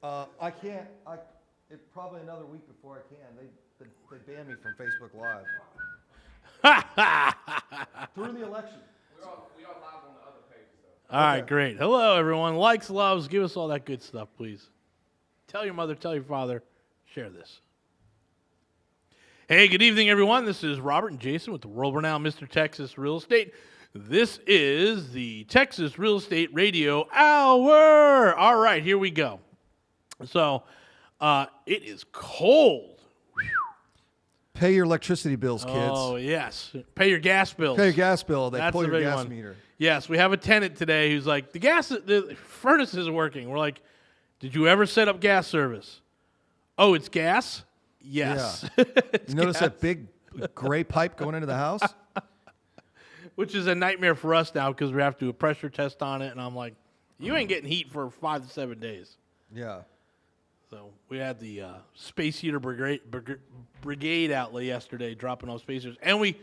I can't. It's probably another week before I can. They banned me from Facebook Live. Through the election. We all live on the other pages, though. All right, great. Hello, everyone. Likes, loves, give us all that good stuff, please. Tell your mother, tell your father, share this. Hey, good evening, everyone. This is Robert and Jason with the world-renowned Mr. Texas Real Estate. This is the Texas Real Estate Radio Hour. All right, here we go. So, it is cold. Pay your electricity bills, kids. Oh, yes. Pay your gas bills. Pay your gas bill. They That's pull the your big gas one. meter. Yes, we have a tenant today who's like, the furnace isn't working. We're like, did you ever set up gas service? Oh, it's gas? Yes. Yeah. You notice that big gray pipe going into the house? Which is a nightmare for us now because we have to do a pressure test on it. And I'm like, you ain't getting heat for 5 to 7 days. Yeah. So we had the space heater brigade outlet yesterday dropping off space heaters. And we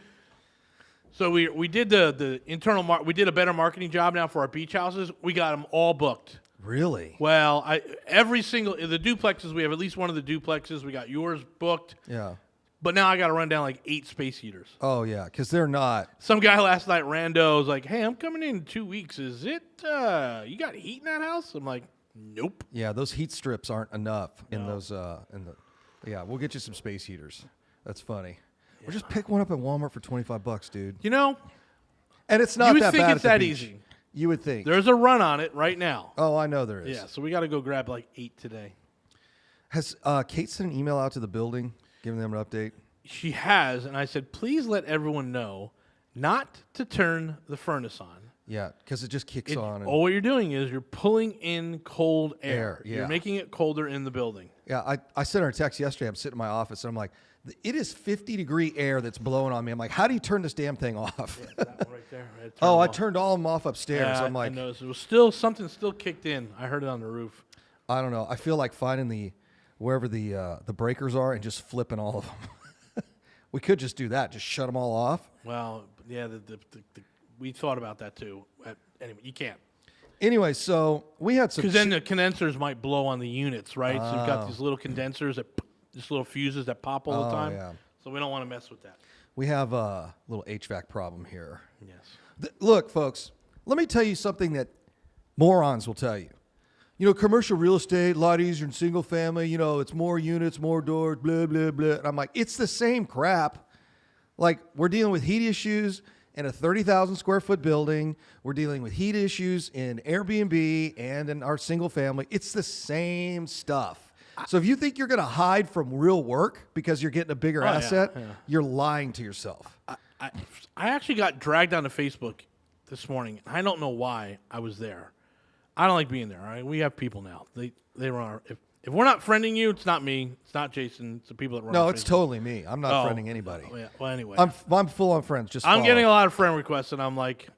did the internal, we did a better marketing job now for our beach houses. We got them all booked. Really? Well, every single, the duplexes, we have at least one of the duplexes. We got yours booked. Yeah. But now I got to run down like 8 space heaters. Oh, yeah, because they're not. Some guy last night, Rando, was like, hey, I'm coming in 2 weeks. Is it, you got heat in that house? I'm like, nope. Yeah, those heat strips aren't enough in those, yeah, we'll get you some space heaters. That's funny. Yeah. Or just pick one up at Walmart for $25, dude. You know? And it's not you would that think bad it's at the that beach. easy. You would think. There's a run on it right now. Oh, I know there is. Yeah, so we got to go grab like 8 today. Has Kate sent an email out to the building giving them an update? She has, and I said, please let everyone know not to turn the furnace on. Yeah, because it just kicks on. All what you're doing is you're pulling in cold air. Yeah. You're making it colder in the building. Yeah, I sent her a text yesterday. I'm sitting in my office, and I'm like, it is 50-degree air that's blowing on me. I'm like, how do you turn this damn thing off? Yeah, that one right there. I turned all of them off upstairs. Yeah, I'm like, I noticed. It was still, something still kicked in. I heard it on the roof. I don't know. I feel like finding wherever the breakers are and just flipping all of them. We could just do that. Just shut them all off. Well, yeah, we thought about that too. Anyway, you can't. Anyway, so we had some... Because then the condensers might blow on the units, right? So you've got these little condensers, just little fuses that pop all the time. Yeah. So we don't want to mess with that. We have a little HVAC problem here. Yes. Look, folks, let me tell you something that morons will tell you. You know, commercial real estate, a lot easier than single family. You know, it's more units, more doors, blah, blah, blah. And I'm like, it's the same crap. Like, we're dealing with heat issues in a 30,000 square foot building. We're dealing with heat issues in Airbnb and in our single family. It's the same stuff. So if you think you're going to hide from real work because you're getting a bigger asset, you're lying to yourself. I actually got dragged onto Facebook this morning. I don't know why I was there. I don't like being there. All right, we have people now. They run our. If we're not friending you, it's not me. It's not Jason. It's the people that run. No, it's totally me. I'm not friending anybody. Yeah. Well, anyway, I'm full on friends. Just I'm getting a lot of friend requests, and I'm like,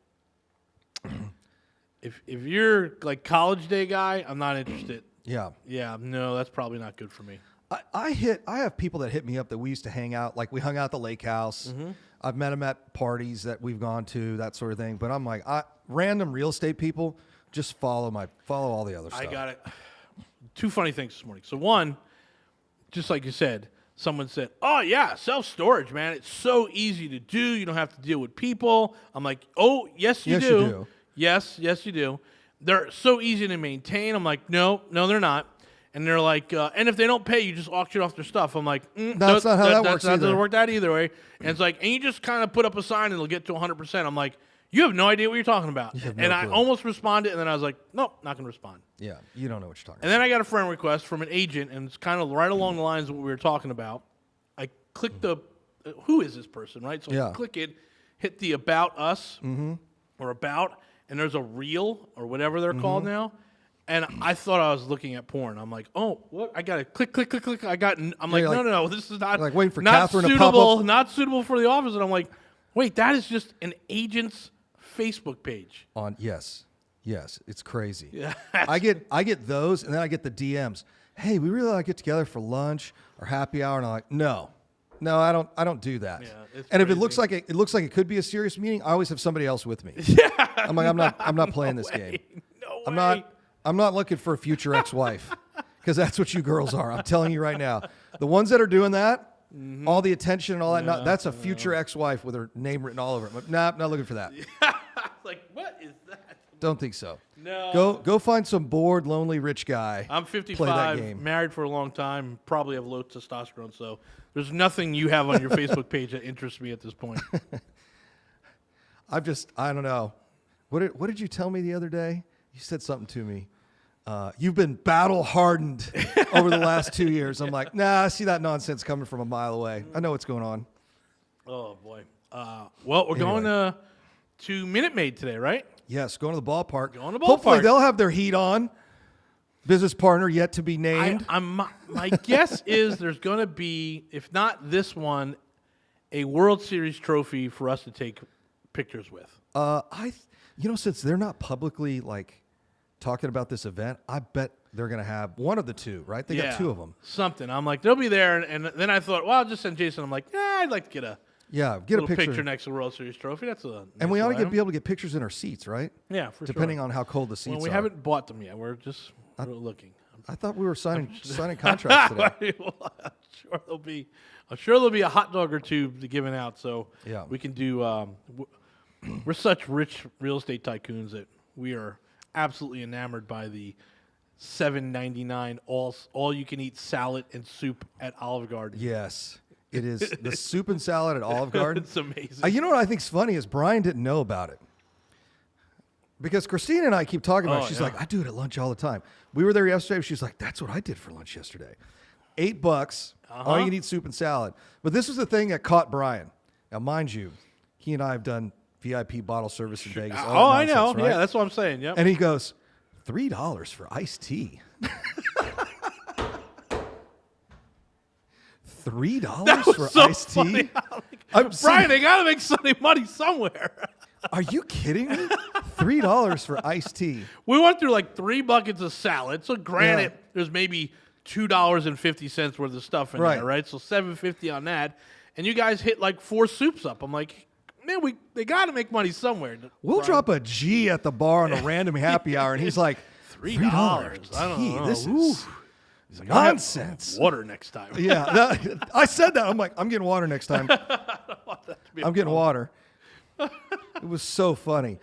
if you're like college day guy, I'm not interested. Yeah. Yeah. No, that's probably not good for me. I have people that hit me up that we used to hang out. Like we hung out at the lake house. Mm-hmm. I've met them at parties that we've gone to, that sort of thing. But I'm like, random real estate people. Just follow all the other stuff. I got it. 2 funny things this morning. So one, just like you said, someone said, oh yeah, self-storage, man. It's so easy to do. You don't have to deal with people. I'm like, oh, yes, you do. Yes, you do. They're so easy to maintain. I'm like, no, they're not. And they're like, and if they don't pay, you just auction off their stuff. I'm like, that's not how that works either. That doesn't work that either way. And it's like, and you just kind of put up a sign and it'll get to 100%. I'm like, you have no idea what you're talking about. And I almost responded, and then I was like, nope, not going to respond. Yeah, you don't know what you're talking about. And then I got a friend request from an agent, and it's kind of right along the lines of what we were talking about. I clicked the, who is this person, right? So I click it, hit the About Us, or About, and there's a Reel, or whatever they're called now. And I thought I was looking at porn. I'm like, oh, what? I got to click. I'm like, no, this is not, like waiting for not Catherine suitable, to pop up. not suitable for the office. And I'm like, wait, that is just an agent's Facebook page. Yes, it's crazy. Yeah, I get those, and then I get the DMs. Hey, we really want to get together for lunch or happy hour, and I'm like, no, I don't do that. Yeah, and if it looks like it could be a serious meeting, I always have somebody else with me. Yeah, I'm like, I'm not playing this game. No way. I'm not looking for a future ex-wife. because that's what you girls are. I'm telling you right now. The ones that are doing that, all the attention and all that, that's a future ex-wife with her name written all over it. But nah, not looking for that. Like, what is that? Don't think so. No. Go find some bored, lonely, rich guy. I'm Play that 55, game. married for a long time, probably have low testosterone, so there's nothing you have on your Facebook page that interests me at this point. I don't know. What did you tell me the other day? You said something to me. You've been battle hardened over the last 2 years. I'm like, nah, I see that nonsense coming from a mile away. I know what's going on. Oh, boy. Well, we're going to Minute Maid today, right? Yes, going to the ballpark. Going to the Hopefully ballpark. they'll have their heat on. Business partner yet to be named. My guess is there's going to be, if not this one, a World Series trophy for us to take pictures with. Since they're not publicly talking about this event, I bet they're going to have one of the two, right? They got two of them. Something. I'm like, they'll be there. And then I thought, well, I'll just send Jason. I'm like, I'd like to get a Get a little picture next to the World Series trophy. That's a and we nice ought to little be able to get pictures in our seats, right? Yeah, for Depending sure. on how cold the seats Well, we are. haven't bought them yet. We're just looking. I thought we were signing contracts today. I'm sure there'll be a hot dog or two given out. So Yeah. we can do. We're such rich real estate tycoons that we are absolutely enamored by the $7.99 all you can eat salad and soup at Olive Garden. Yes, it is the soup and salad at Olive Garden. It's amazing. You know what I think's funny is Brian didn't know about it. Because Christina and I keep talking about it. She's like, I do it at lunch all the time. We were there yesterday. She's like, that's what I did for lunch yesterday. $8, all you can eat soup and salad. But this was the thing that caught Brian. Now, mind you, he and I have done VIP bottle service in Vegas. all that I know. nonsense, right? Yeah, that's what I'm saying. Yep. And he goes, $3 for iced tea. $3 for so iced funny. tea? Brian, they got to make some money somewhere. Are you kidding me? $3 for iced tea. We went through like 3 buckets of salad. So granted, there's maybe $2.50 worth of stuff in there, right? So $7.50 on that, and you guys hit like 4 soups up. I'm like, man, they got to make money somewhere. We'll drop a G at the bar on a random happy hour, and he's like, $3 I don't tea. know. This Ooh. is He's like, I'll have nonsense. water next time. Yeah, I said that. I'm like, I'm getting water next time. I'm getting water. It was so funny.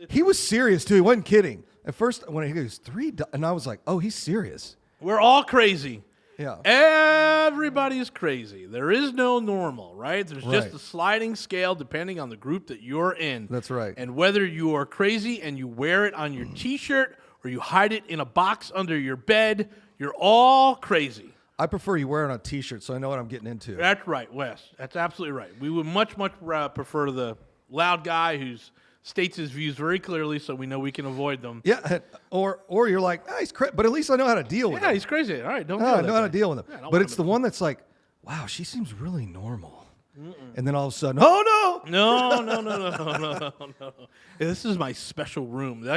He was serious too. He wasn't kidding. At first, when he goes $3, and I was like, oh, he's serious. We're all crazy. Yeah. Everybody's crazy. There is no normal, right? There's just Right. a sliding scale depending on the group that you're in. That's right. And whether you are crazy and you wear it on your T-shirt or you hide it in a box under your bed, you're all crazy. I prefer you wear it on a T-shirt, so I know what I'm getting into. That's right, Wes. That's absolutely right. We would much prefer the loud guy who states his views very clearly, so we know we can avoid them. Yeah, or you're like, he's crazy, but at least I know how to deal with Yeah, him. he's crazy. All right, don't I deal with know that how to guy. deal with him. Yeah, I don't But want it's him the to- one that's like, wow, she seems really normal. And then all of a sudden, oh no! No. This is my special room.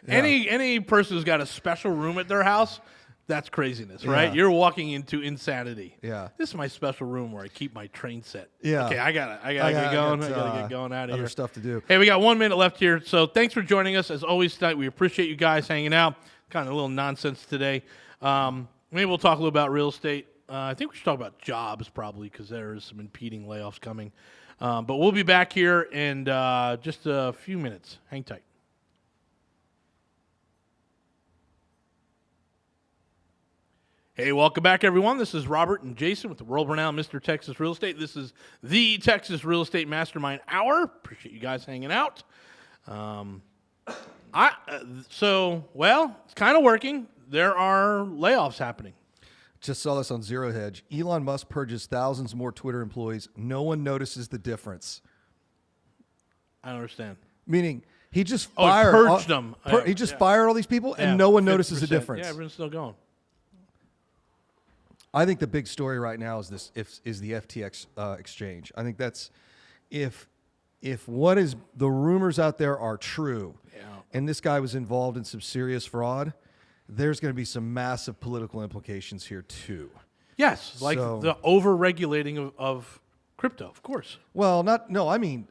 Any person who's got a special room at their house, that's craziness, right? Yeah. You're walking into insanity. Yeah. This is my special room where I keep my train set. Yeah. Okay, I gotta get going. I gotta get going out of other here. stuff to do. Hey, we got 1 minute left here. So thanks for joining us. As always tonight, we appreciate you guys hanging out. Kind of a little nonsense today. Maybe we'll talk a little about real estate. I think we should talk about jobs probably because there is some impeding layoffs coming. But we'll be back here in just a few minutes. Hang tight. Hey, welcome back, everyone. This is Robert and Jason with the world-renowned Mr. Texas Real Estate. This is the Texas Real Estate Mastermind Hour. Appreciate you guys hanging out. It's kind of working. There are layoffs happening. Just saw this on Zero Hedge. Elon Musk purges thousands more Twitter employees. No one notices the difference. I don't understand. Meaning, he just Oh, he fired purged them. He just Yeah. fired all these people, and Yeah, no one notices the 50%. difference. Yeah, everyone's still going. I think the big story right now is the FTX exchange. I think that's if what is the rumors out there are true, and this guy was involved in some serious fraud, there's going to be some massive political implications here too. Yes, like So- the over-regulating of crypto, of course. Well, I mean,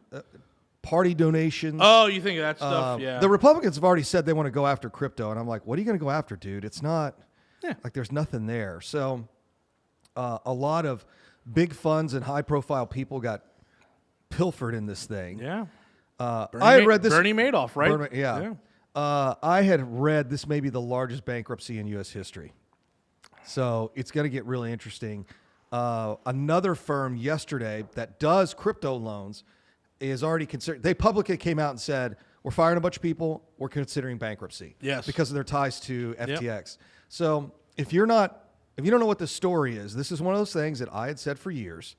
party donations. Oh, you think of that stuff? Yeah. The Republicans have already said they want to go after crypto, and I'm like, what are you going to go after, dude? It's not. Like there's nothing there. So a lot of big funds and high-profile people got pilfered in this thing. Yeah. I had read this. Bernie Madoff, right? Yeah. I had read this may be the largest bankruptcy in U.S. history. So it's going to get really interesting. Another firm yesterday that does crypto loans is already considered. They publicly came out and said, we're firing a bunch of people. We're considering bankruptcy. Yes. Because of their ties to FTX. So if you don't know what this story is, this is one of those things that I had said for years.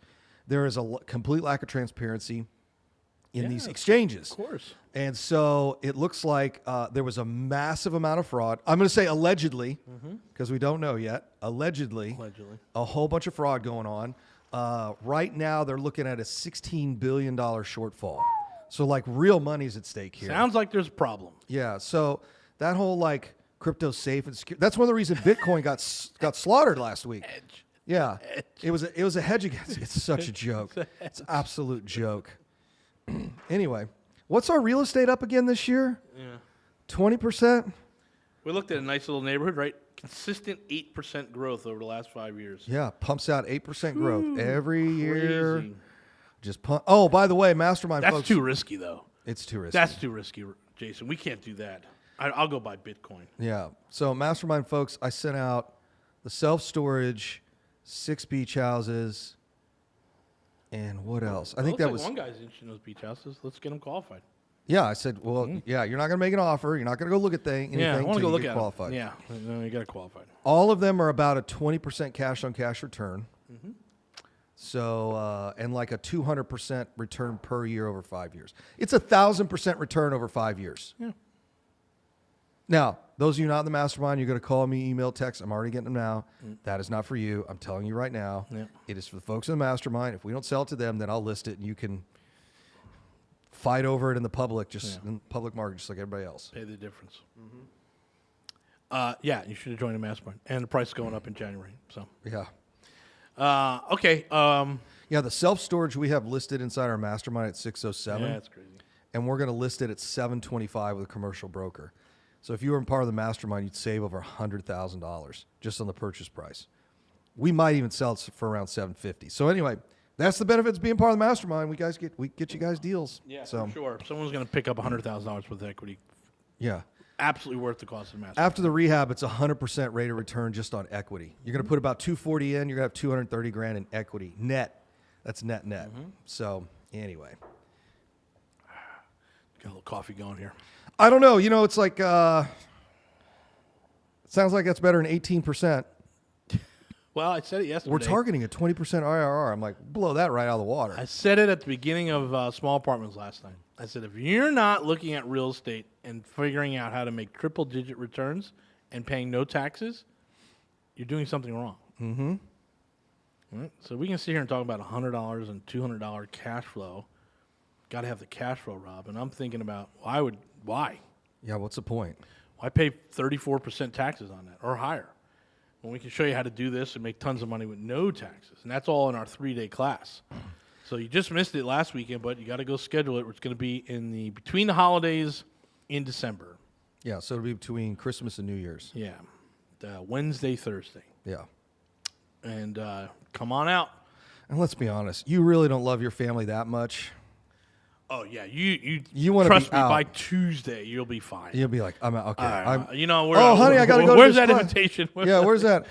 There is a complete lack of transparency in these exchanges. Of course. And so it looks like there was a massive amount of fraud. I'm going to say allegedly, because we don't know yet. Allegedly. A whole bunch of fraud going on. Right now, they're looking at a $16 billion shortfall. So like real money's at stake here. Sounds like there's a problem. Yeah. So that whole like crypto safe and secure. That's one of the reasons Bitcoin got slaughtered last week. Hedge. Yeah. It was a hedge against. It's such a joke. It's an absolute joke. Anyway, what's our real estate up again this year? Yeah. 20%? We looked at a nice little neighborhood, right? Consistent 8% growth over the last 5 years. Yeah, pumps out 8% growth every year. Crazy. Just pump. Oh, by the way, Mastermind That's folks. too risky, though. It's too risky. That's too risky, Jason. We can't do that. I'll go buy Bitcoin. Yeah. So Mastermind folks, I sent out the self-storage, 6 beach houses, and what else? I think that was one guy's interested in those beach houses. Let's get him qualified. Yeah, I said, well, yeah, you're not going to make an offer. You're not going to go look at anything. Yeah, I want to go until you look get at qualified. it. Yeah, no, you got to qualify. All of them are about a 20% cash-on-cash return. So, and like a 200% return per year over 5 years. It's 1,000% return over 5 years. Yeah. Now, those of you not in the mastermind, you're going to call me, email, text. I'm already getting them now. That is not for you. I'm telling you right now. Yeah. It is for the folks in the mastermind. If we don't sell it to them, then I'll list it, and you can fight over it in the public, in public market, just like everybody else. Pay the difference. Yeah, you should have joined the mastermind. And the price is going up in January. So Yeah. okay. Yeah, the self-storage we have listed inside our mastermind at 607. Yeah, that's crazy. And we're going to list it at 725 with a commercial broker. So if you were in part of the mastermind, you'd save over $100,000 just on the purchase price. We might even sell it for around 750. So anyway, that's the benefits of being part of the mastermind. We get you guys deals. Yeah, so for sure. If someone's going to pick up $100,000 worth of equity, yeah. absolutely worth the cost of the mastermind. After the rehab, it's 100% rate of return just on equity. You're going to put about 240 in. You're going to have 230 grand in equity net. That's net. So anyway, Got a little coffee going here. I don't know. It's like it sounds like that's better than 18%. Well, I said it yesterday. We're targeting a 20% IRR. I'm like, blow that right out of the water. I said it at the beginning of Small Apartments last night. I said, if you're not looking at real estate and figuring out how to make triple-digit returns and paying no taxes, you're doing something wrong. Mm-hmm. All right? So we can sit here and talk about $100 and $200 cash flow. Got to have the cash flow, Rob. And I'm thinking about, why? Yeah, what's the point? Why pay 34% taxes on that or higher when we can show you how to do this and make tons of money with no taxes? And that's all in our 3-day class. So you just missed it last weekend, but you got to go schedule it. It's going to be between the holidays in December. Yeah, so it'll be between Christmas and New Year's. Yeah, Wednesday, Thursday. Yeah. And come on out. And let's be honest, you really don't love your family that much. Oh yeah, you wanna trust be me. out. By Tuesday, you'll be fine. You'll be like, I'm out. Okay. Oh, honey, I got to go. Where's to that this class. invitation? Yeah, where's that?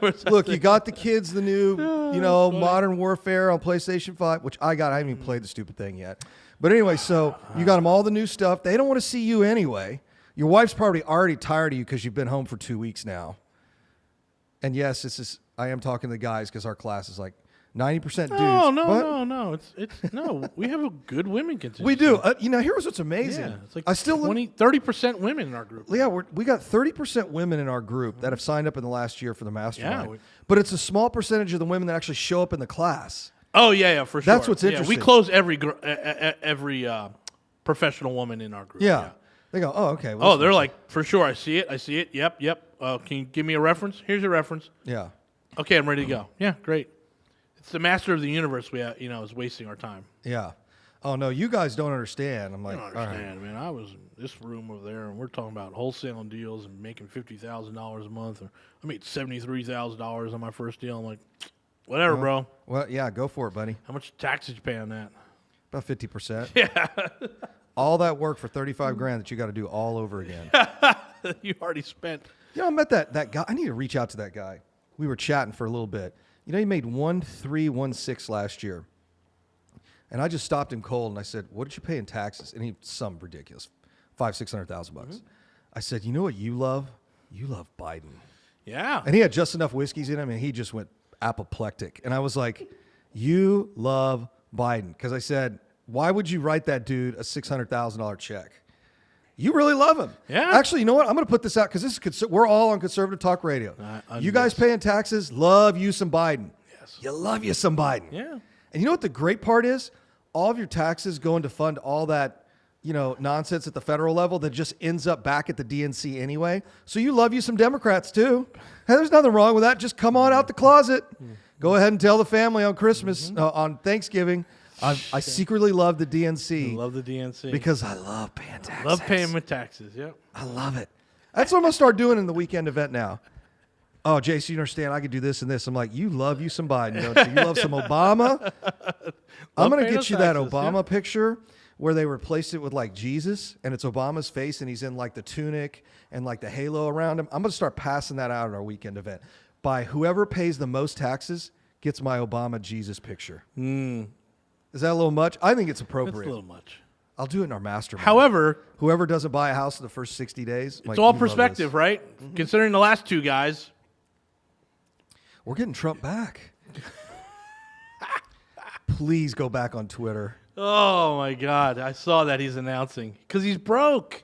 Where's that Look, thing? you got the kids the new, Modern Warfare on PlayStation 5, which I haven't even played the stupid thing yet. But anyway, so you got them all the new stuff. They don't want to see you anyway. Your wife's probably already tired of you because you've been home for 2 weeks now. And yes, I am talking to the guys because our class is like 90% dudes. No. It's no. We have a good women contingent. We do. Here's what's amazing. Yeah, it's like I still 30% women in our group. Yeah, we got 30% women in our group that have signed up in the last year for the mastermind. Yeah, but it's a small percentage of the women that actually show up in the class. Oh yeah, for sure. That's what's interesting. We close every professional woman in our group. Yeah. They go, oh, okay. Well, They're like, for sure. I see it. Yep. Can you give me a reference? Here's your reference. yeah. Okay, I'm ready to go. Yeah, great. It's the master of the universe. Is wasting our time. Yeah. Oh no, you guys don't understand. I'm I like, don't all right. understand, man. I was in this room over there, and we're talking about wholesaling deals and making $50,000 a month. Or I made $73,000 on my first deal. I'm like, whatever, bro. Well, yeah, go for it, buddy. How much tax did you pay on that? About 50%. Yeah, All that work for 35 grand that you got to do all over again. you already spent. You know, I met that guy. I need to reach out to that guy. We were chatting for a little bit. You know, he made 1,316 last year. And I just stopped him cold and I said, "What did you pay in taxes?" And he some ridiculous, $500,000-$600,000. I said, "You know what you love? You love Biden." Yeah, And he had just enough whiskeys in him, and he just went apoplectic. And I was like, "You love Biden?" Because I said, "Why would you write that dude a $600,000 check? You really love him." Yeah. Actually, you know what? I'm going to put this out because this is we're all on conservative talk radio. You guys paying taxes? Love you some Biden. Yes. You love you some Biden. Yeah. And you know what the great part is? All of your taxes going to fund all that, nonsense at the federal level that just ends up back at the DNC anyway. So you love you some Democrats too. Hey, there's nothing wrong with that. Just come on out the closet. Go ahead and tell the family on Christmas, on Thanksgiving. I secretly love the DNC. I love the DNC because I love paying taxes. Love paying my taxes. Yep. I love it. That's what I'm going to start doing in the weekend event now. Oh, Jason, you understand? I could do this and this. I'm like, you love you some Biden, don't you? You love some Obama? I'm going to get you that taxes, Obama picture where they replaced it with like Jesus and it's Obama's face and he's in like the tunic and like the halo around him. I'm going to start passing that out at our weekend event. By whoever pays the most taxes gets my Obama Jesus picture. Is that a little much? I think it's That's appropriate. a little much. I'll do it in our mastermind. However, Whoever doesn't buy a house in the first 60 days, it's all perspective, right? Considering the last two guys. We're getting Trump back. Please go back on Twitter. Oh my God! I saw that he's announcing because he's broke.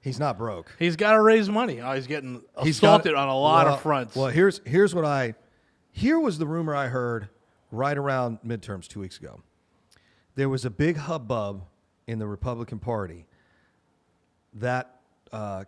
He's not broke. He's got to raise money. Oh, he's getting assaulted on a lot of fronts. Well, here was the rumor I heard right around midterms 2 weeks ago. There was a big hubbub in the Republican Party that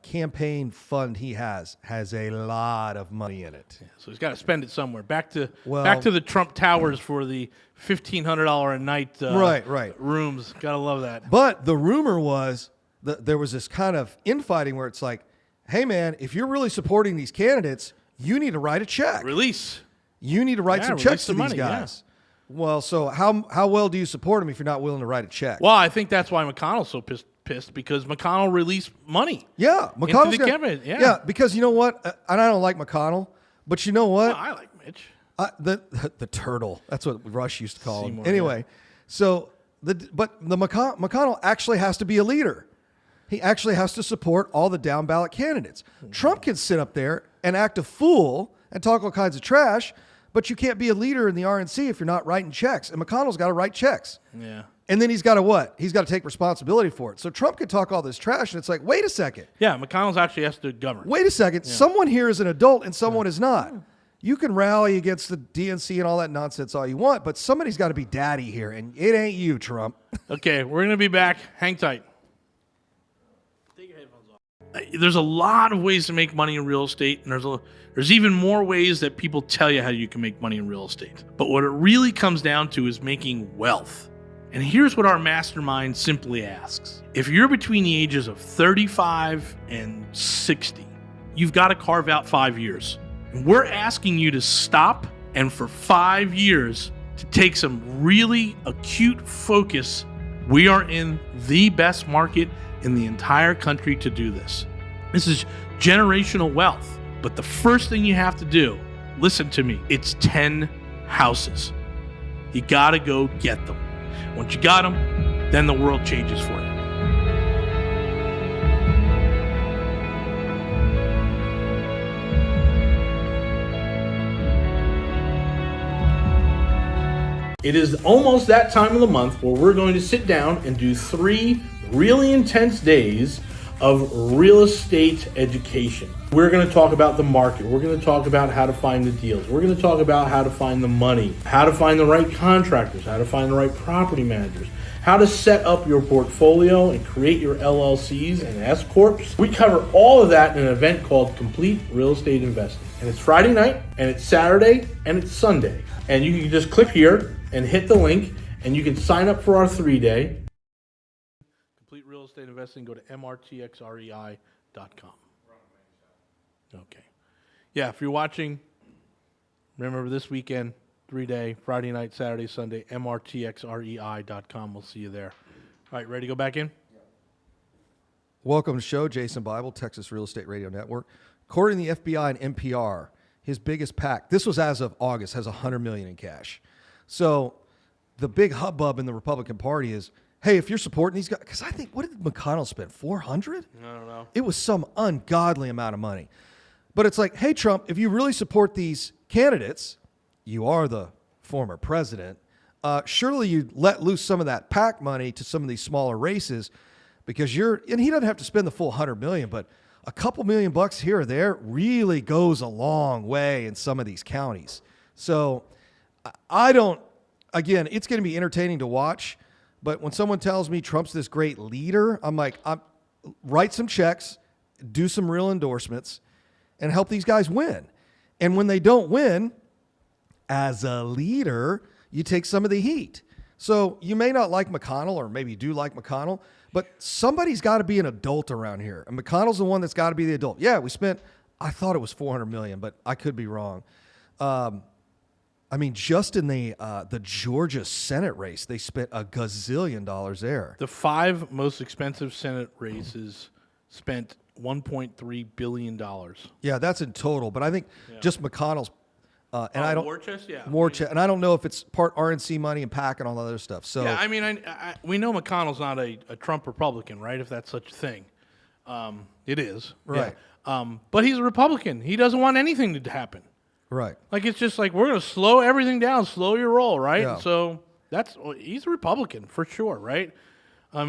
campaign fund he has a lot of money in it. So he's got to spend it somewhere. Back to the Trump Towers for the $1,500 a night Right. rooms. Gotta love that. But the rumor was that there was this kind of infighting where it's like, hey man, if you're really supporting these candidates, you need to write a check. Release. You need to write some release checks to some these money, guys. Well, so how well do you support them if you're not willing to write a check? Well, I think that's why McConnell's so pissed because McConnell released money. Yeah, McConnell's the cabinet, yeah. Yeah, because you know what? And I don't like McConnell, but you know what? Well, I like Mitch. The turtle. That's what Rush used to call Seymour, him. Anyway, so McConnell actually has to be a leader. He actually has to support all the down ballot candidates. Trump can sit up there and act a fool and talk all kinds of trash, but you can't be a leader in the RNC if you're not writing checks. And McConnell's got to write checks. Yeah. And then he's got to what? He's got to take responsibility for it. So Trump could talk all this trash, and it's like, wait a second. Yeah, McConnell's actually has to govern. Wait a second. Yeah. Someone here is an adult and someone is not. You can rally against the DNC and all that nonsense all you want, but somebody's got to be daddy here, and it ain't you, Trump. Okay, we're going to be back. Hang tight. Take your headphones off. There's a lot of ways to make money in real estate, and there's even more ways that people tell you how you can make money in real estate. But what it really comes down to is making wealth. And here's what our mastermind simply asks. If you're between the ages of 35 and 60, you've got to carve out 5 years. And we're asking you to stop and for 5 years to take some really acute focus. We are in the best market in the entire country to do this. This is generational wealth. But the first thing you have to do, listen to me, it's 10 houses. You got to go get them. Once you got them, then the world changes for you. It is almost that time of the month where we're going to sit down and do 3 really intense days of real estate education. We're going to talk about the market. We're going to talk about how to find the deals. We're going to talk about how to find the money, how to find the right contractors, how to find the right property managers, how to set up your portfolio and create your LLCs and S Corps. We cover all of that in an event called Complete Real Estate Investing. And it's Friday night, and it's Saturday, and it's Sunday. And you can just click here and hit the link, and you can sign up for our 3-day. complete real estate investing, go to mrtxrei.com. Okay. Yeah, if you're watching, remember this weekend, 3-day, Friday night, Saturday, Sunday, mrtxrei.com. We'll see you there. All right, ready to go back in? Welcome to the show, Jason Bible, Texas Real Estate Radio Network. According to the FBI and NPR, his biggest PAC, this was as of August, has $100 million in cash. So the big hubbub in the Republican Party is, hey, if you're supporting these guys, because I think, what did McConnell spend, 400? I don't know. It was some ungodly amount of money. But it's like, hey, Trump, if you really support these candidates, you are the former president, surely you'd let loose some of that PAC money to some of these smaller races, because and he doesn't have to spend the full $100 million, but a couple $1 million here or there really goes a long way in some of these counties. So again, it's going to be entertaining to watch, but when someone tells me Trump's this great leader, I'm like, write some checks, do some real endorsements, and help these guys win. And when they don't win, as a leader, you take some of the heat. So you may not like McConnell, or maybe you do like McConnell, but somebody's got to be an adult around here. And McConnell's the one that's got to be the adult. Yeah, I thought it was $400 million, but I could be wrong. I mean, just in the Georgia Senate race, they spent a gazillion dollars there. The 5 most expensive Senate races spent $1.3 billion. Yeah, that's in total. But I think just McConnell's, and I don't war chest, yeah. And I don't know if it's part RNC money and PAC and all that other stuff. So yeah, I mean, we know McConnell's not a Trump Republican, right? If that's such a thing, it is, right? Yeah. But he's a Republican. He doesn't want anything to happen. Right. Like, it's just like, we're going to slow everything down, slow your roll, right? Yeah. So he's a Republican for sure, right? I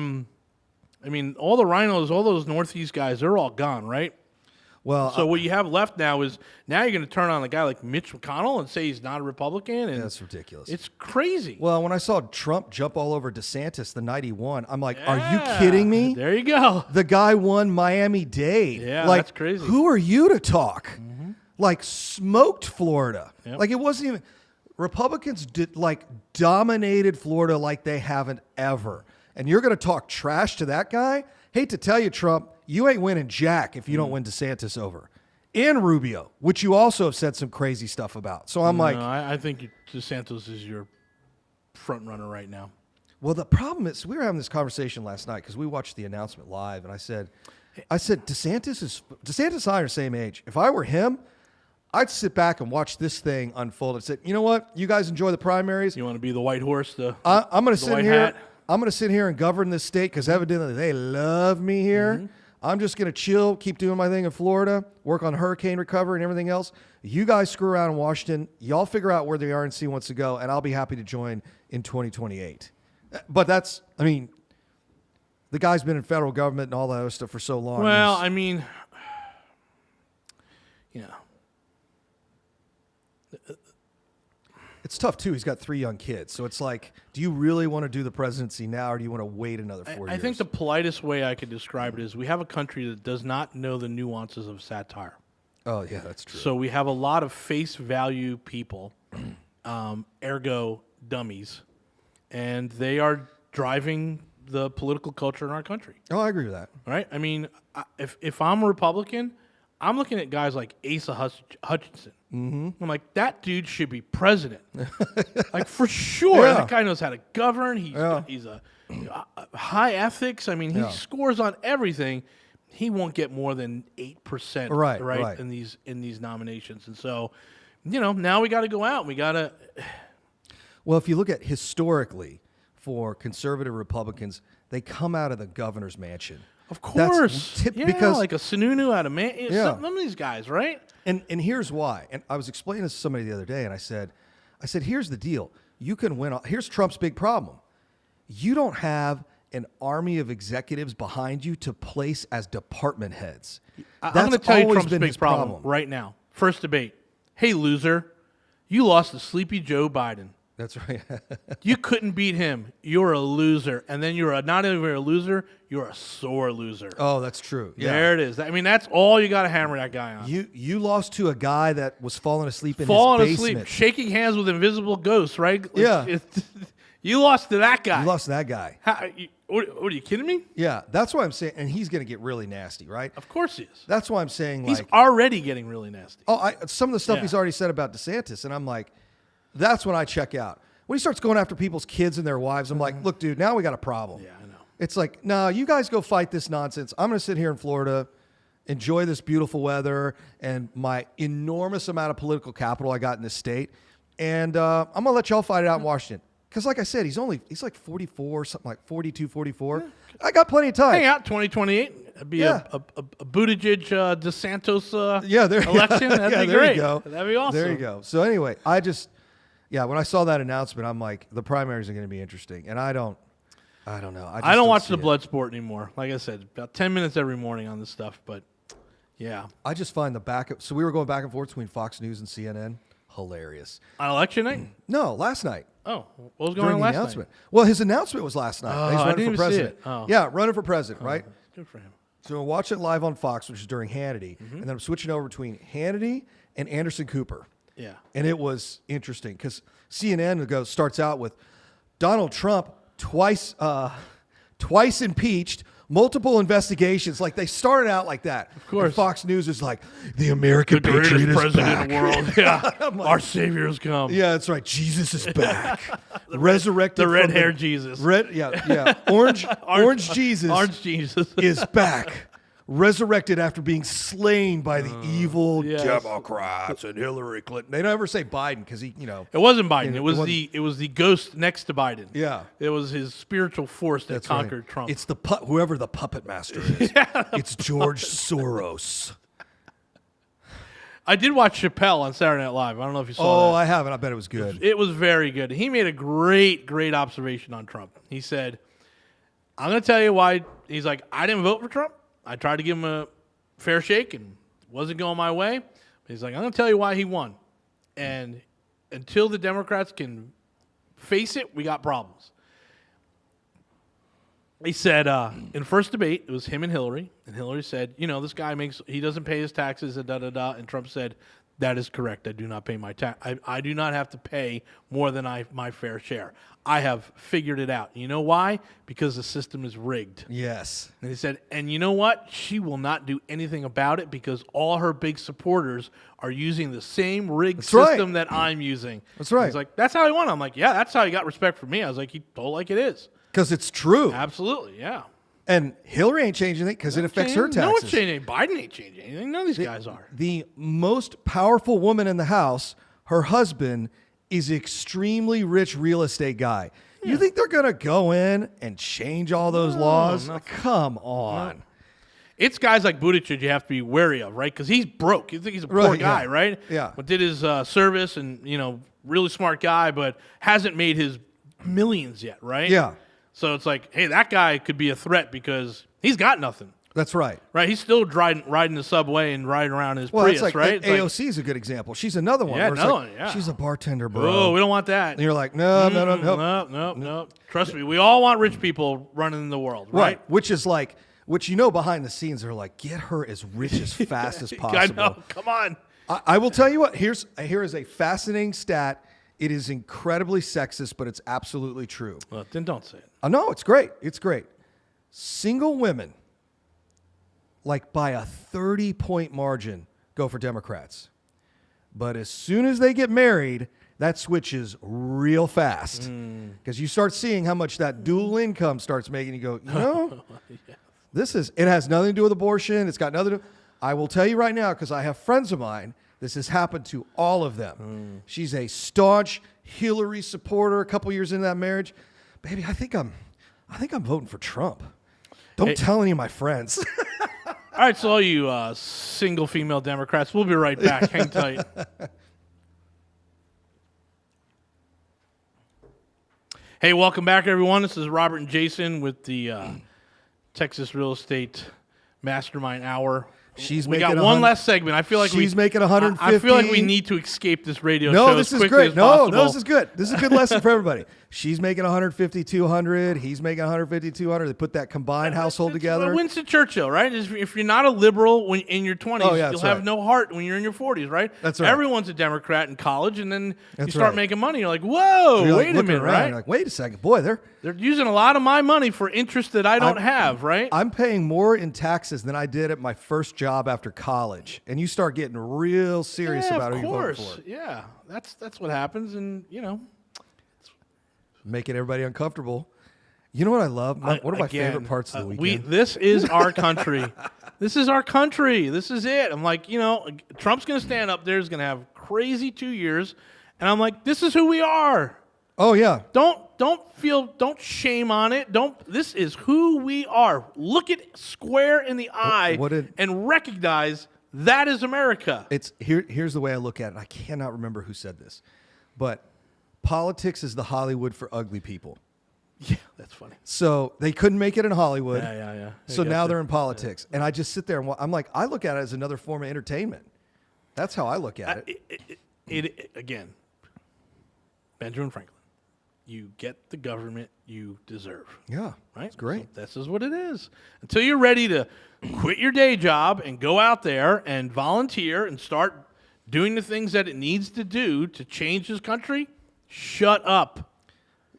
mean, all the rhinos, all those Northeast guys, they're all gone, right? Well, So what you have left now is, now you're going to turn on a guy like Mitch McConnell and say he's not a Republican? And that's ridiculous. it's crazy. Well, when I saw Trump jump all over DeSantis the night he won, I'm like, are you kidding me? There you go. The guy won Miami-Dade. Yeah, like, that's crazy. Who are you to talk? Like, smoked Florida. Yep. Like, it wasn't even. Republicans dominated Florida like they haven't ever. And you're going to talk trash to that guy? Hate to tell you, Trump, you ain't winning jack if you don't win DeSantis over. And Rubio, which you also have said some crazy stuff about. So I'm like. I think DeSantis is your front runner right now. Well, the problem is, we were having this conversation last night because we watched the announcement live, and I said, DeSantis and I are the same age. If I were him, I'd sit back and watch this thing unfold and say, you know what? You guys enjoy the primaries. You want to be the white horse, I'm going to sit white here. hat? I'm going to sit here and govern this state because evidently they love me here. I'm just going to chill, keep doing my thing in Florida, work on hurricane recovery and everything else. You guys screw around in Washington. Y'all figure out where the RNC wants to go, and I'll be happy to join in 2028. But the guy's been in federal government and all that other stuff for so long. Well, I mean, it's tough, too. He's got 3 young kids. So it's like, do you really want to do the presidency now, or do you want to wait another 4 years? I think the politest way I could describe it is, we have a country that does not know the nuances of satire. Oh, yeah, that's true. So we have a lot of face value people, ergo dummies, and they are driving the political culture in our country. Oh, I agree with that. Right? I mean, if I'm a Republican, I'm looking at guys like Asa Hutchinson. Mm-hmm. I'm like, that dude should be president. Like, for sure. Yeah. That guy knows how to govern. He's a high ethics. I mean, he scores on everything. He won't get more than 8%. Right. In these nominations. And so, now we got to go out. We got to. Well, if you look at historically, for conservative Republicans, they come out of the governor's mansion. Of course. Because like a Sununu out of some of these guys, right? And here's why. And I was explaining this to somebody the other day, and I said, here's the deal. You can win. Here's Trump's big problem. You don't have an army of executives behind you to place as department heads. I'm going to tell you Trump's big his problem right now. First debate. Hey, loser, you lost to Sleepy Joe Biden. That's right. You couldn't beat him. You're a loser. And then you're not even a loser, you're a sore loser. Oh, that's true. Yeah. There it is. I mean, that's all you got to hammer that guy on. You lost to a guy that was falling asleep in his basement. Shaking hands with invisible ghosts, right? Yeah. You lost to that guy. You lost to that guy. What are you kidding me? Yeah, that's why I'm saying, and he's going to get really nasty, right? Of course he is. That's why I'm saying, He's like, already getting really nasty. some of the stuff Yeah. he's already said about DeSantis, and I'm like, that's when I check out. When he starts going after people's kids and their wives, I'm like, look, dude, now we got a problem. Yeah, I know. It's like, no, you guys go fight this nonsense. I'm going to sit here in Florida, enjoy this beautiful weather and my enormous amount of political capital I got in this state, and I'm going to let y'all fight it out in Washington. Because like I said, he's like 44, something like 42, 44. Yeah. I got plenty of time. Hang out 2028. That'd be a Buttigieg DeSantos election. That'd be there great. You go. That'd be awesome. There you go. So anyway, when I saw that announcement, I'm like, the primaries are going to be interesting. And I don't know. I don't watch the blood sport anymore. Like I said, about 10 minutes every morning on this stuff. But yeah. I just find so we were going back and forth between Fox News and CNN. Hilarious. On election night? No, last night. Oh, what was going on last announcement. night? Well, his announcement was last night. He's I running didn't for even see president. it. Oh. Yeah, running for president, right? Good for him. So we'll watch it live on Fox, which is during Hannity, and then I'm switching over between Hannity and Anderson Cooper. Yeah. And it was interesting because CNN starts out with Donald Trump twice impeached, multiple investigations. Like they started out like that. Of course. And Fox News is like, the American The patriot greatest is president back. in the world. Yeah. like, Our Savior has come. Yeah, that's right. Jesus is back. Resurrected. The from red-haired Jesus. Orange Jesus. Orange Jesus. is back. Resurrected after being slain by the evil yes. Democrats and Hillary Clinton. They don't ever say Biden because he, It wasn't Biden. it It was wasn't- the ghost next to Biden. Yeah. It was his spiritual force that That's conquered right. Trump. It's whoever the puppet master is. It's George Soros. I did watch Chappelle on Saturday Night Live. I don't know if you saw that. I haven't. I bet it was good. It was very good. He made a great observation on Trump. He said, I'm going to tell you why. He's like, I didn't vote for Trump. I tried to give him a fair shake and wasn't going my way. He's like, I'm going to tell you why he won. And until the Democrats can face it, we got problems. He said, in first debate, it was him and Hillary. And Hillary said, this guy he doesn't pay his taxes and da-da-da. And Trump said, that is correct. I do not pay my tax. I do not have to pay more than my fair share. I have figured it out. You know why? Because the system is rigged. Yes. And he said, and you know what? She will not do anything about it because all her big supporters are using the same rigged system that I'm using. That's right. He's like, that's how he won. I'm like, yeah, that's how he got respect from me. I was like, he told like it is. Because it's true. Absolutely, yeah. And Hillary ain't changing it because it affects her taxes. No one's changing. Biden ain't changing anything. None of these guys are. The most powerful woman in the house, her husband, is extremely rich real estate guy. Yeah. You think they're going to go in and change all those laws? Come on. No. It's guys like Buttigieg you have to be wary of, right? Because he's broke. You think he's a poor guy, right? Yeah. But did his service and, really smart guy, but hasn't made his millions yet, right? Yeah. So it's like, hey, that guy could be a threat because he's got nothing. That's right. Right? He's still riding the subway and riding around his Well, Prius, it's like right? AOC is a good example. She's another one. Yeah, where it's another like, one, yeah. She's a bartender, bro. Oh, we don't want that. And you're like, no. Trust me, we all want rich people running the world, right? Which behind the scenes, they're like, get her as rich as fast as possible. I know. Come on. I will tell you what, here is a fascinating stat. It is incredibly sexist, but it's absolutely true. Well, then don't say it. No, it's great. It's great. Single women, like by a 30-point margin, go for Democrats. But as soon as they get married, that switches real fast. Because you start seeing how much that dual income starts making. You go, yeah. It has nothing to do with abortion. It's got nothing to do. I will tell you right now, because I have friends of mine, this has happened to all of them. She's a staunch Hillary supporter. A couple years into that marriage, baby, I think I'm voting for Trump. Don't tell any of my friends. All right, so all you single female Democrats, we'll be right back. Hang tight. Hey, welcome back, everyone. This is Robert and Jason with the Texas Real Estate Mastermind Hour. She's We making got one last segment. I feel like she's making 150. I feel like we need to escape this radio show No, as this is quickly great. as No, possible. this is good. This is a good lesson for everybody. She's making 150, 200. He's making 150, 200. They put that combined household It's together. Winston Churchill, right? If you're not a liberal when in your 20s, Oh, yeah, you'll that's have right. no heart when you're in your 40s, right? That's right. Everyone's a Democrat in college, and then you That's start right. making money. You're like, whoa, You're like wait a looking minute, around, right? You're like, wait a second, boy, They're using a lot of my money for interest that I don't have, right? I'm paying more in taxes than I did at my first job after college. And you start getting real serious yeah, about of who you vote course. for. Yeah, that's what happens, and Making everybody uncomfortable. You know what I love? One of my again, favorite parts of the weekend. This is our country. This is our country. This is it. I'm like, Trump's going to stand up there. He's going to have crazy 2 years, and I'm like, this is who we are. Oh, yeah. Don't shame on it. This is who we are. Look it square in the eye and recognize that is America. Here's the way I look at it. I cannot remember who said this, but politics is the Hollywood for ugly people. Yeah, that's funny. So they couldn't make it in Hollywood. Yeah. So now they're in politics. And I just sit there and I'm like, I look at it as another form of entertainment. That's how I look at it. Again, Benjamin Franklin, you get the government you deserve. Yeah, Right? it's great. So this is what it is. Until you're ready to quit your day job and go out there and volunteer and start doing the things that it needs to do to change this country, shut up.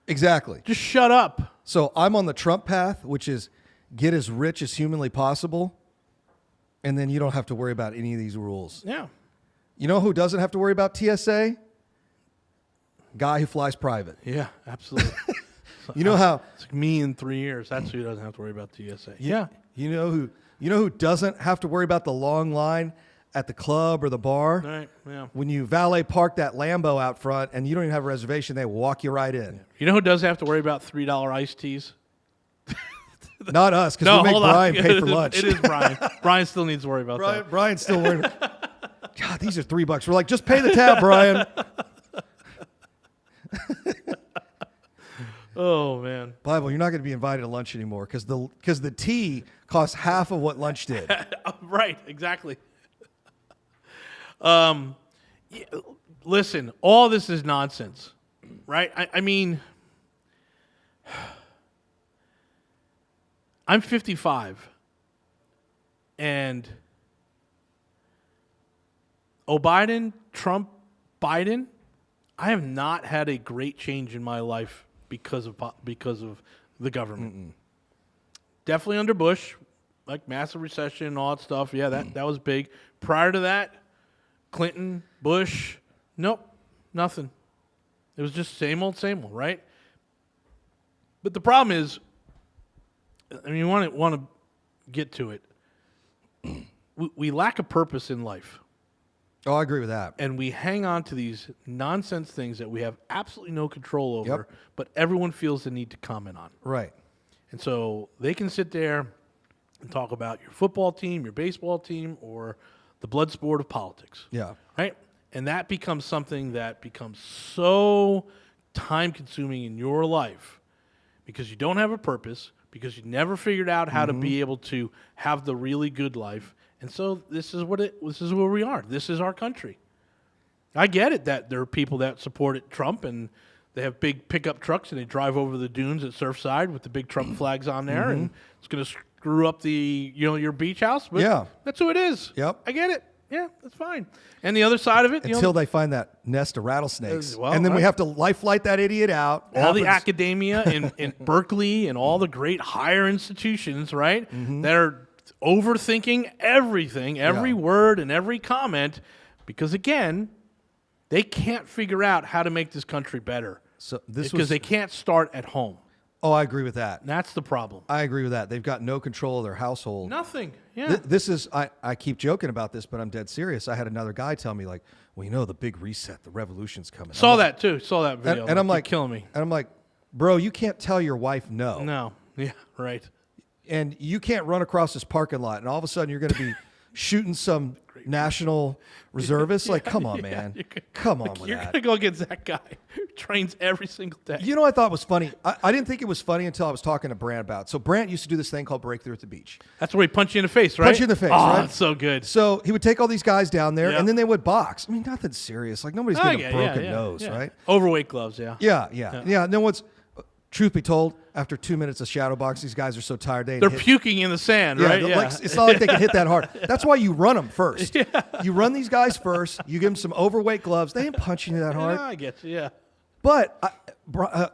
Exactly. Just shut up. So I'm on the Trump path, which is get as rich as humanly possible, and then you don't have to worry about any of these rules. Yeah. You know who doesn't have to worry about TSA? Guy who flies private. Yeah, absolutely. You know how It's like me in 3 years. That's who doesn't have to worry about TSA. Yeah. you know who doesn't have to worry about the long line at the club or the bar? Right. Yeah. When you valet park that Lambo out front and you don't even have a reservation, they walk you right in. You know who does have to worry about $3 iced teas? Not us, because we make hold on. Brian pay for lunch. It is Brian. Brian still needs to worry about that. Brian's still worried. God, these are $3. We're like, just pay the tab, Brian. Oh man. Bible, you're not going to be invited to lunch anymore because the tea costs half of what lunch did. Right. Exactly. Yeah, listen, all this is nonsense, right? I mean, I'm 55, and Trump, Biden, I have not had a great change in my life because of the government. Mm-mm. Definitely under Bush, like massive recession and all that stuff. Yeah, that was big. Prior to that, Clinton, Bush, nope, nothing. It was just same old, right? But the problem is, I mean, you want to get to it. We lack a purpose in life. Oh, I agree with that. And we hang on to these nonsense things that we have absolutely no control over, Yep. but everyone feels the need to comment on. Right. And so they can sit there and talk about your football team, your baseball team, or the blood sport of politics. Yeah. Right? And that becomes something that becomes so time-consuming in your life because you don't have a purpose, because you never figured out how to be able to have the really good life. And so this is where we are. This is our country. I get it that there are people that supported Trump and they have big pickup trucks and they drive over the dunes at Surfside with the big Trump flags on there, and it's going to screw up your beach house. But Yeah. that's who it is. Yep. I get it. Yeah, that's fine. And the other side of it, Until they find that nest of rattlesnakes. well, and then we right. have to life flight that idiot out. all the Happens- academia in Berkeley and all the great higher institutions, right, that are overthinking everything, every Yeah. word and every comment, because again, they can't figure out how to make this country better. So Because they can't start at home. Oh, I agree with that. And that's the problem. I agree with that. They've got no control of their household. Nothing. Yeah. This is, I keep joking about this, but I'm dead serious. I had another guy tell me, like, well, you know, the big reset, the revolution's coming. Saw that too. Saw that video. And I'm You're like, killing me. And I'm like, bro, you can't tell your wife no. No. Yeah. Right. And you can't run across this parking lot and all of a sudden you're going to be shooting some national reservists. Like, come on, man. Come on with You're that. gonna go against that guy who trains every single day. You know, I thought was funny. I didn't think it was funny until I was talking to Brant about it. So Brant used to do this thing called Breakthrough at the Beach. That's where he punch you in the face, right? Punch you in the face, oh, right? That's so good. So he would take all these guys down there, Yeah. and then they would box. I mean, nothing serious. Like, nobody's getting a broken nose, right? Overweight gloves, yeah. Yeah. No one's. Truth be told, after 2 minutes of shadow box, these guys are so tired They're puking in the sand, right? Yeah. Like, it's not like they can hit that hard. That's why you run them first. You run these guys first. You give them some overweight gloves. They ain't punching you that hard. Yeah, I get you, yeah. But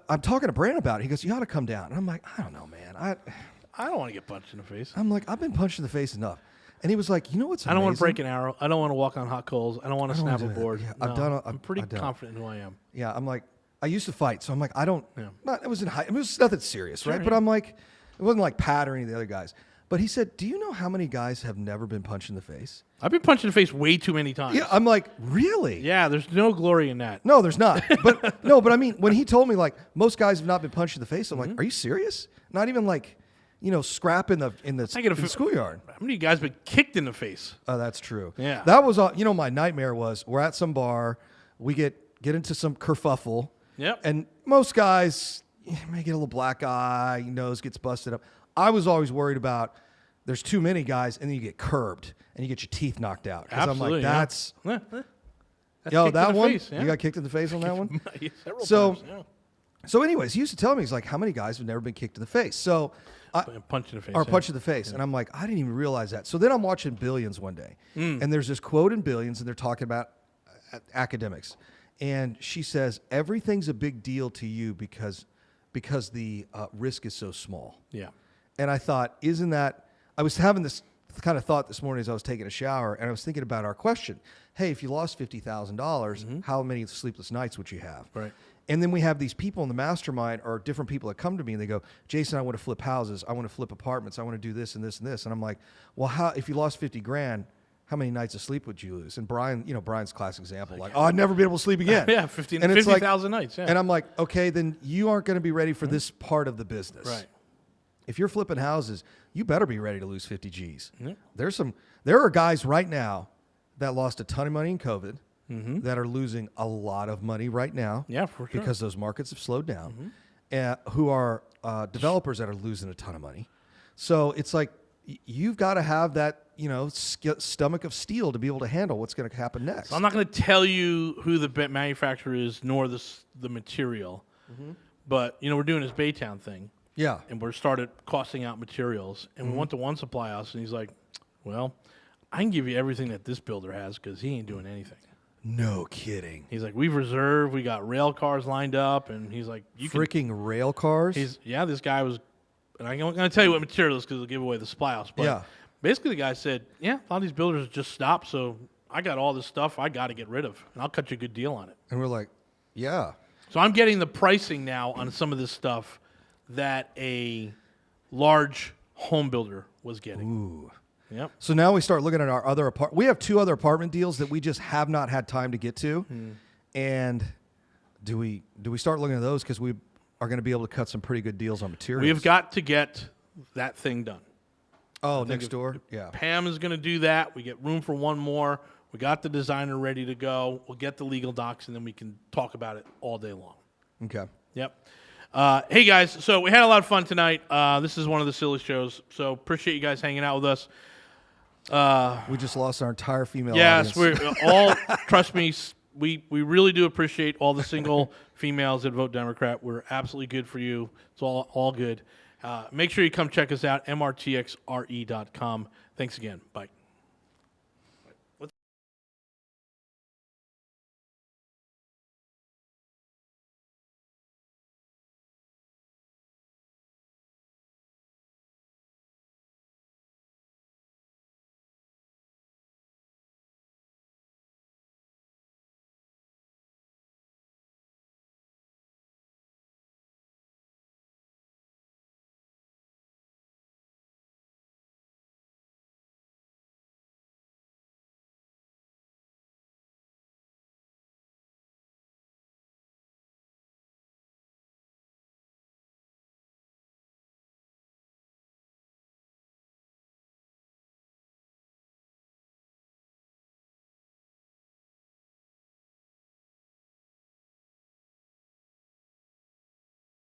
I'm talking to Brant about it. He goes, "You ought to come down." And I'm like, "I don't know, man. I don't want to get punched in the face. I'm like, I've been punched in the face enough." And he was like, "You know what's I don't want to break an arrow. I don't want to walk on hot coals. I don't want to don't snap wanna a do that. board. Yeah, No, I'm pretty I've done it. confident in who I am. Yeah, I'm like, I used to fight, so I'm like, I don't. Yeah. Not, it was in high. It was nothing serious, right? Sure, But yeah. I'm like, it wasn't like Pat or any of the other guys. But he said, "Do you know how many guys have never been punched in the face?" I've been punched in the face way too many times. Yeah, I'm like, really? Yeah, there's no glory in that. No, there's not. But no, but I mean, when he told me like most guys have not been punched in the face, I'm like, are you serious? Not even like, scrap in the schoolyard. How many guys been kicked in the face? Oh, that's true. Yeah. That was my nightmare was we're at some bar, we get into some kerfuffle. Yep. And most guys may get a little black eye, nose gets busted up. I was always worried about there's too many guys, and then you get curbed and you get your teeth knocked out. Because I'm like, that's That's yo, kicked that in the one. face, yeah. You got kicked in the face on that one. Several So- times, yeah. So, anyways, he used to tell me, he's like, how many guys have never been kicked in the face? So, Punch in the face. or yeah. punch in the face. And I'm like, I didn't even realize that. So then I'm watching Billions one day, and there's this quote in Billions, and they're talking about academics. And she says, everything's a big deal to you because the risk is so small. Yeah. And I thought, isn't that, I was having this kind of thought this morning as I was taking a shower, and I was thinking about our question. Hey, if you lost $50,000, how many sleepless nights would you have? Right. And then we have these people in the mastermind or different people that come to me and they go, Jason, I want to flip houses. I want to flip apartments. I want to do this and this and this. And I'm like, well, if you lost 50 grand, how many nights of sleep would you lose? And Brian's classic example, like, I'd never be able to sleep again. Yeah, And it's like- 50,000 nights. Yeah. And I'm like, okay, then you aren't going to be ready for this part of the business. Right. If you're flipping houses, you better be ready to lose 50 G's. Yeah. There are guys right now that lost a ton of money in COVID that are losing a lot of money right now. Yeah, for sure. Because those markets have slowed down. Who are developers that are losing a ton of money. So it's like you've got to have that stomach of steel to be able to handle what's going to happen next. So I'm not going to tell you who the manufacturer is nor the material, but we're doing this Baytown thing. Yeah. And we started costing out materials, and we went to one supply house, and he's like, "Well, I can give you everything that this builder has because he ain't doing anything." No kidding. He's like, "We've reserved, we got rail cars lined up," and he's like, Freaking rail cars? This guy was, and I'm not going to tell you what material it is because it'll give away the supply house, but Yeah. basically the guy said, "Yeah, a lot of these builders just stopped, so I got all this stuff I got to get rid of, and I'll cut you a good deal on it." And we're like, yeah. So I'm getting the pricing now on some of this stuff that a large home builder was getting. Ooh. Yep. So now we start looking at our other we have 2 other apartment deals that we just have not had time to get to. And do we start looking at those because we are going to be able to cut some pretty good deals on materials? We've got to get that thing done. next door? Yeah. Pam is going to do that. We get room for one more. We got the designer ready to go. We'll get the legal docs, and then we can talk about it all day long. Okay. Yep. Hey, guys, so we had a lot of fun tonight. This is one of the silly shows, so appreciate you guys hanging out with us. We just lost our entire female Yes, audience. we're all, trust me, we really do appreciate all the single females that vote Democrat. We're absolutely good for you. It's all good. Make sure you come check us out, mrtxre.com. Thanks again. Bye.